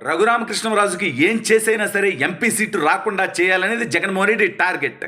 రఘురామకృష్ణరాజుకి ఏం చేసైనా సరే ఎంపీ సీటు రాకుండా చేయాలనేది జగన్మోహన్ రెడ్డి టార్గెట్.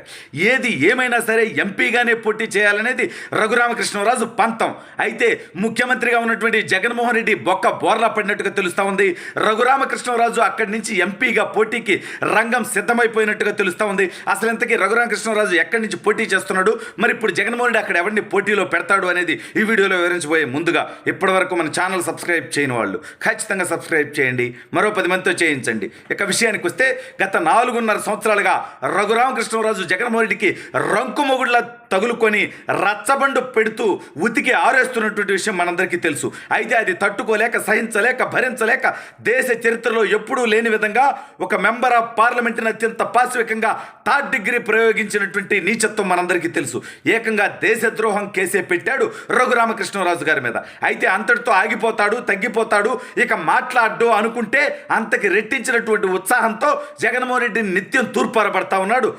ఏది ఏమైనా సరే ఎంపీగానే పోటీ చేయాలనేది రఘురామకృష్ణరాజు పంతం. అయితే ముఖ్యమంత్రిగా ఉన్నటువంటి జగన్మోహన్ రెడ్డి బొక్క బోర్లా పడినట్టుగా తెలుస్తూ ఉంది. రఘురామకృష్ణరాజు అక్కడి నుంచి ఎంపీగా పోటీకి రంగం సిద్ధమైపోయినట్టుగా తెలుస్తూ ఉంది. అసలు ఇంతకీ రఘురామకృష్ణరాజు ఎక్కడి నుంచి పోటీ చేస్తున్నాడు, మరి ఇప్పుడు జగన్మోహన్ రెడ్డి అక్కడ ఎవరిని పోటీలో పెడతాడు అనేది ఈ వీడియోలో వివరించబోయే ముందుగా ఇప్పటివరకు మన ఛానల్ సబ్స్క్రైబ్ చేయని వాళ్ళు ఖచ్చితంగా సబ్స్క్రైబ్ చేయండి, మరో 10 మందితో చేయించండి. ఇక విషయానికి వస్తే గత 4.5 సంవత్సరాలుగా రఘురామకృష్ణరాజు జగన్మోహన్ రెడ్డికి రంకుమొగుళ్ళ తగులుకొని రచ్చబండు పెడుతూ ఉతికి ఆరేస్తున్నటువంటి విషయం మనందరికీ తెలుసు. అయితే అది తట్టుకోలేక, సహించలేక, భరించలేక దేశ చరిత్రలో ఎప్పుడూ లేని విధంగా ఒక మెంబర్ ఆఫ్ పార్లమెంట్ని అత్యంత పాశవికంగా థర్డ్ డిగ్రీ ప్రయోగించినటువంటి నీచత్వం మనందరికీ తెలుసు. ఏకంగా దేశద్రోహం కేసే పెట్టాడు రఘురామకృష్ణరాజు గారి మీద. అయితే అంతటితో ఆగిపోతాడు, తగ్గిపోతాడు, ఇక మాట్లాడ్డు అనుకుంటే అంతకి రెట్టించినటువంటి ఉత్సాహంతో జగన్మోహన్ రెడ్డిని నిత్యం తూర్పారపడతా ఉన్నాడు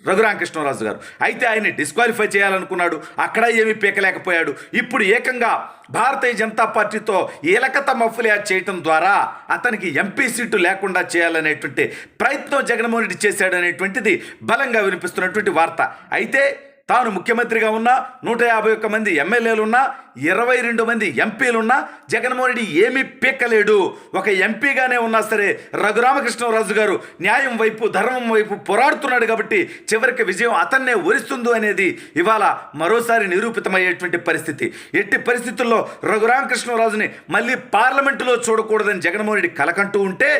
రఘురామకృష్ణరాజు గారు. అయితే ఆయన్ని డిస్క్వాలిఫై చేయాలనుకున్నాడు, అక్కడ ఏమీ పీకలేకపోయాడు. ఇప్పుడు ఏకంగా భారతీయ జనతా పార్టీతో ఏలకత మఫ్లియా చేయటం ద్వారా అతనికి ఎంపీ సీటు లేకుండా చేయాలనేటువంటి ప్రయత్నం జగన్మోహన్ రెడ్డి చేశాడనేటువంటిది బలంగా వినిపిస్తున్నటువంటి వార్త. అయితే తాను ముఖ్యమంత్రిగా ఉన్న 151 మంది ఎమ్మెల్యేలున్నా, 22 మంది ఎంపీలున్నా జగన్మోహన్ రెడ్డి ఏమీ పీక్కలేడు. ఒక ఎంపీగానే ఉన్నా సరే రఘురామకృష్ణరాజు గారు న్యాయం వైపు, ధర్మం వైపు పోరాడుతున్నాడు కాబట్టి చివరికి విజయం అతన్నే వరిస్తుందో అనేది ఇవాళ మరోసారి నిరూపితమయ్యేటువంటి పరిస్థితి. ఎట్టి పరిస్థితుల్లో రఘురామకృష్ణరాజుని మళ్ళీ పార్లమెంటులో చూడకూడదని జగన్మోహన్ రెడ్డి కలకంటూ ఉంటే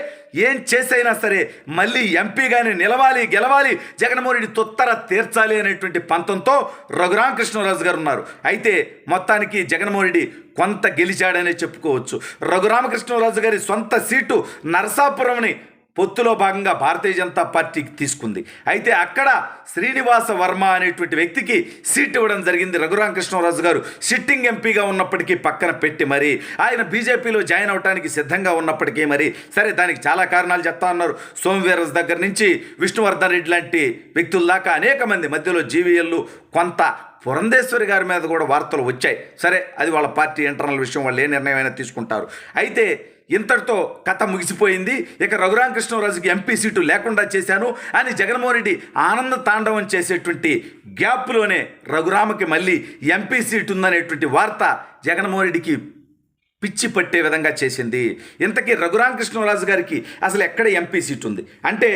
ఏం చేసైనా సరే మళ్ళీ ఎంపీగానే నిలవాలి, గెలవాలి, జగన్మోహన్ రెడ్డి తొత్తర తీర్చాలి అనేటువంటి పంతంతో రఘురామకృష్ణరాజు గారు ఉన్నారు. అయితే మొత్తానికి జగన్మోహన్ రెడ్డి కొంత గెలిచాడనే చెప్పుకోవచ్చు. రఘురామకృష్ణరాజు గారి సొంత సీటు నరసాపురంని పొత్తులో భాగంగా భారతీయ జనతా పార్టీకి తీసుకుంది. అయితే అక్కడ శ్రీనివాస వర్మ అనేటువంటి వ్యక్తికి సీట్ ఇవ్వడం జరిగింది. రఘురామకృష్ణరాజు గారు సిట్టింగ్ ఎంపీగా ఉన్నప్పటికీ పక్కన పెట్టి మరి ఆయన బీజేపీలో జాయిన్ అవడానికి సిద్ధంగా ఉన్నప్పటికీ మరి సరే దానికి చాలా కారణాలు చెప్తా ఉన్నారు. సోమవీరస్ దగ్గర నుంచి విష్ణువర్ధన్ రెడ్డి లాంటి వ్యక్తుల దాకా అనేక మంది, మధ్యలో జీవీఎల్లు, కొంత పురంధేశ్వరి గారి మీద కూడా వార్తలు వచ్చాయి. సరే అది వాళ్ళ పార్టీ ఇంటర్నల్ విషయం, వాళ్ళు ఏ నిర్ణయం అయినా తీసుకుంటారు. అయితే ఇంతటితో కథ ముగిసిపోయింది. ఇక రఘురామకృష్ణరాజుకి ఎంపీ సీటు లేకుండా చేశాను అని జగన్మోహన్ రెడ్డి ఆనంద తాండవం చేసేటువంటి గ్యాప్లోనే రఘురామకి మళ్ళీ ఎంపీ సీటు ఉందనేటువంటి వార్త జగన్మోహన్ రెడ్డికి పిచ్చి పట్టే విధంగా చేసింది. ఇంతకీ రఘురామకృష్ణరాజు గారికి అసలు ఎక్కడ ఎంపీ సీటు ఉంది అంటే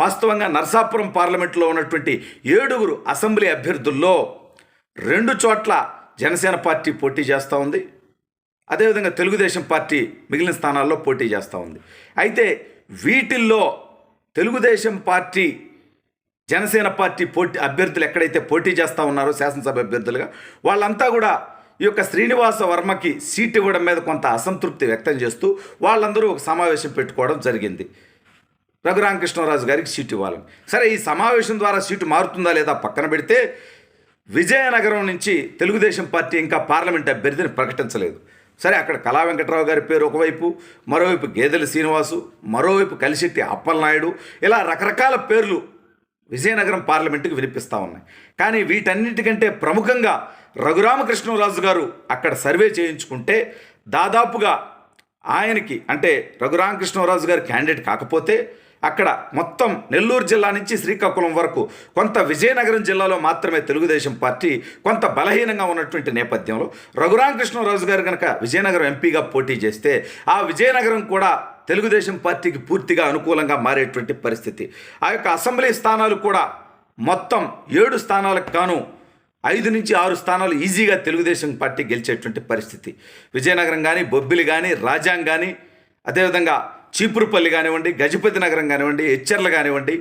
వాస్తవంగా నరసాపురం పార్లమెంట్లో ఉన్నటువంటి 7 అసెంబ్లీ అభ్యర్థుల్లో 2 చోట్ల జనసేన పార్టీ పోటీ చేస్తూ ఉంది. అదేవిధంగా తెలుగుదేశం పార్టీ మిగిలిన స్థానాల్లో పోటీ చేస్తూ ఉంది. అయితే వీటిల్లో తెలుగుదేశం పార్టీ, జనసేన పార్టీ అభ్యర్థులు ఎక్కడైతే పోటీ చేస్తూ ఉన్నారో శాసనసభ అభ్యర్థులుగా, వాళ్ళంతా కూడా ఈ యొక్క శ్రీనివాస వర్మకి సీట్ ఇవ్వడం మీద కొంత అసంతృప్తి వ్యక్తం చేస్తూ వాళ్ళందరూ ఒక సమావేశం పెట్టుకోవడం జరిగింది. రఘురామకృష్ణరాజు గారికి సీటు ఇవ్వాలని. సరే ఈ సమావేశం ద్వారా సీటు మారుతుందా లేదా పక్కన పెడితే విజయనగరం నుంచి తెలుగుదేశం పార్టీ ఇంకా పార్లమెంట్ అభ్యర్థిని ప్రకటించలేదు. సరే అక్కడ కళా వెంకట్రావు గారి పేరు ఒకవైపు, మరోవైపు గేదెల శ్రీనివాసు, మరోవైపు కలిశెట్టి అప్పలనాయుడు, ఇలా రకరకాల పేర్లు విజయనగరం పార్లమెంటుకి వినిపిస్తూ ఉన్నాయి. కానీ వీటన్నిటికంటే ప్రముఖంగా రఘురామకృష్ణరాజు గారు అక్కడ సర్వే చేయించుకుంటే దాదాపుగా ఆయనకి అంటే రఘురామకృష్ణరాజు గారు క్యాండిడేట్ కాకపోతే అక్కడ మొత్తం నెల్లూరు జిల్లా నుంచి శ్రీకాకుళం వరకు, కొంత విజయనగరం జిల్లాలో మాత్రమే తెలుగుదేశం పార్టీ కొంత బలహీనంగా ఉన్నటువంటి నేపథ్యంలో రఘురామకృష్ణరాజు గారు కనుక విజయనగరం ఎంపీగా పోటీ చేస్తే ఆ విజయనగరం కూడా తెలుగుదేశం పార్టీకి పూర్తిగా అనుకూలంగా మారేటువంటి పరిస్థితి. ఆ యొక్క అసెంబ్లీ స్థానాలు కూడా మొత్తం 7 స్థానాలకు గాను 5 నుంచి 6 స్థానాలు ఈజీగా తెలుగుదేశం పార్టీ గెలిచేటువంటి పరిస్థితి. విజయనగరం కానీ, బొబ్బిలి కానీ, రాజాం కానీ, అదేవిధంగా చీపురుపల్లి కానివ్వండి, గజపతి నగరం కానివ్వండి, హెచ్చర్లు కానివ్వండి,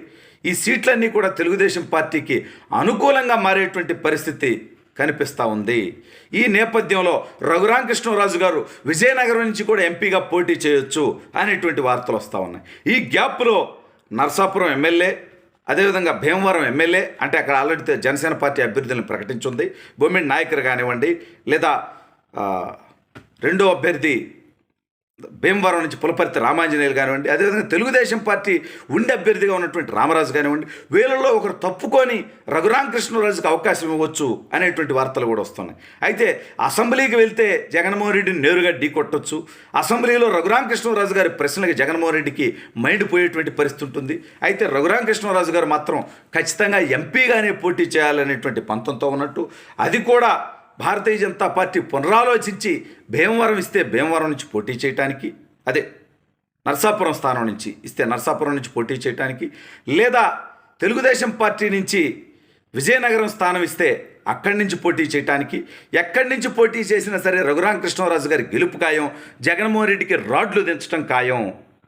ఈ సీట్లన్నీ కూడా తెలుగుదేశం పార్టీకి అనుకూలంగా మారేటువంటి పరిస్థితి కనిపిస్తూ ఉంది. ఈ నేపథ్యంలో రఘురామకృష్ణరాజు గారు విజయనగరం నుంచి కూడా ఎంపీగా పోటీ చేయొచ్చు అనేటువంటి వార్తలు వస్తూ ఉన్నాయి. ఈ గ్యాప్లో నరసాపురం ఎమ్మెల్యే, అదేవిధంగా భీమవరం ఎమ్మెల్యే అంటే అక్కడ ఆల్రెడీ జనసేన పార్టీ అభ్యర్థులను ప్రకటించింది, బొమ్మిడి నాయకర్ కానివ్వండి, లేదా రెండో అభ్యర్థి భీమవరం నుంచి పులపర్తి రామాంజనేయులు కానివ్వండి, అదేవిధంగా తెలుగుదేశం పార్టీ ఉండి అభ్యర్థిగా ఉన్నటువంటి రామరాజు కానివ్వండి, వీళ్ళల్లో ఒకరు తప్పుకొని రఘురామకృష్ణరాజుకి అవకాశం ఇవ్వచ్చు అనేటువంటి వార్తలు కూడా వస్తున్నాయి. అయితే అసెంబ్లీకి వెళ్తే జగన్మోహన్ రెడ్డిని నేరుగా ఢీకొట్టొచ్చు. అసెంబ్లీలో రఘురామకృష్ణరాజు గారి ప్రశ్నలకు జగన్మోహన్ రెడ్డికి మైండ్ పోయేటువంటి పరిస్థితి ఉంటుంది. అయితే రఘురామకృష్ణరాజు గారు మాత్రం ఖచ్చితంగా ఎంపీగానే పోటీ చేయాలనేటువంటి పంతంతో ఉన్నట్టు, అది కూడా భారతీయ జనతా పార్టీ పునరాలోచించి భీమవరం ఇస్తే భీమవరం నుంచి పోటీ చేయడానికి, అదే నరసాపురం స్థానం నుంచి ఇస్తే నరసాపురం నుంచి పోటీ చేయడానికి, లేదా తెలుగుదేశం పార్టీ నుంచి విజయనగరం స్థానం ఇస్తే అక్కడి నుంచి పోటీ చేయడానికి, ఎక్కడి నుంచి పోటీ చేసినా సరే రఘురామకృష్ణరాజు గారి గెలుపు ఖాయం, జగన్మోహన్ రెడ్డికి రాడ్లు దించడం ఖాయం